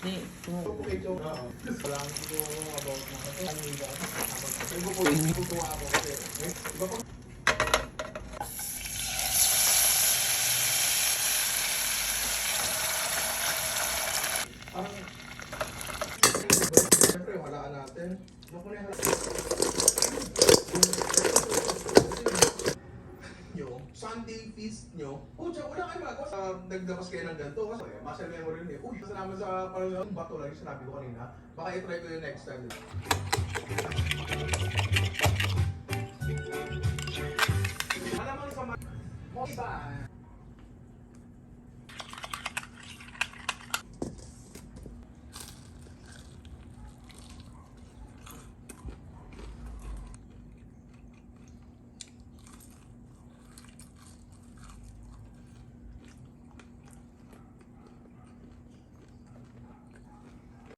Hindi, Kung ito, walang siguro about na kasi ano yung pero po tutuwa ako kasi iba pa parang siyempre wala natin nyo, Sunday feast nyo, tsaka wala kayo magawa sa nagdapas kayo ng ganito kasi muscle memory nyo, salamat sa parang bato lang yung sinabi ko kanina, baka i-try ko yung next time. Alam mo sa mga iba,